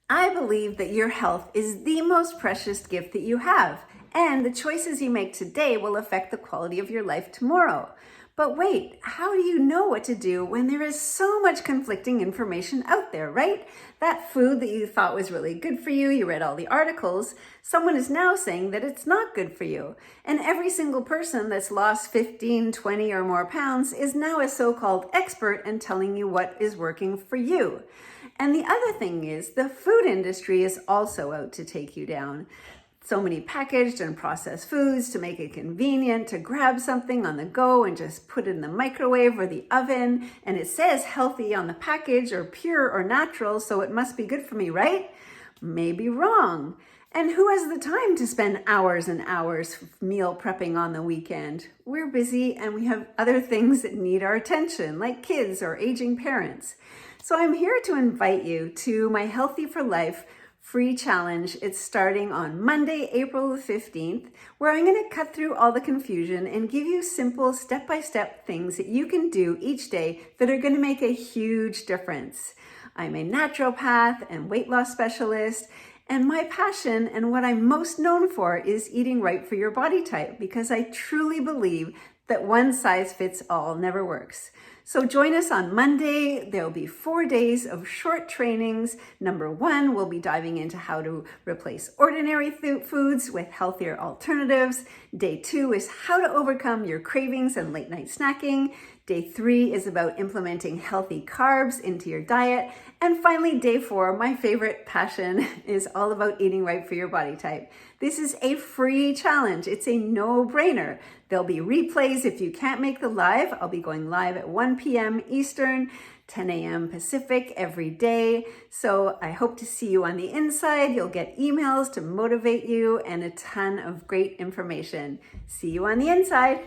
I believe that your health is the most precious gift that you have, and the choices you make today will affect the quality of your life tomorrow. But wait, how do you know what to do when there is so much conflicting information out there, right? That food that you thought was really good for you, you read all the articles, someone is now saying that it's not good for you. And every single person that's lost 15, 20 or more pounds is now a so-called expert and telling you what is working for you. And the other thing is the food industry is also out to take you down. So many packaged and processed foods to make it convenient to grab something on the go and just put it in the microwave or the oven. And it says healthy on the package or pure or natural, so it must be good for me, right? Maybe wrong. And who has the time to spend hours and hours meal prepping on the weekend? We're busy and we have other things that need our attention, like kids or aging parents. So I'm here to invite you to my Healthy for Life free challenge. It's starting on Monday, April the 15th, where I'm going to cut through all the confusion and give you simple step-by-step things that you can do each day that are going to make a huge difference. I'm a naturopath and weight loss specialist, and my passion and what I'm most known for is eating right for your body type, because I truly believe that one size fits all never works. So join us on Monday. There'll be 4 days of short trainings. Number 1, we'll be diving into how to replace ordinary foods with healthier alternatives. Day 2 is how to overcome your cravings and late night snacking. Day 3 is about implementing healthy carbs into your diet. And finally, day 4, my favorite passion, is all about eating right for your body type. This is a free challenge. It's a no-brainer. There'll be replays if you can't make the live. I'll be going live at 1 p.m. Eastern, 10 a.m. Pacific every day. So I hope to see you on the inside. You'll get emails to motivate you and a ton of great information. See you on the inside.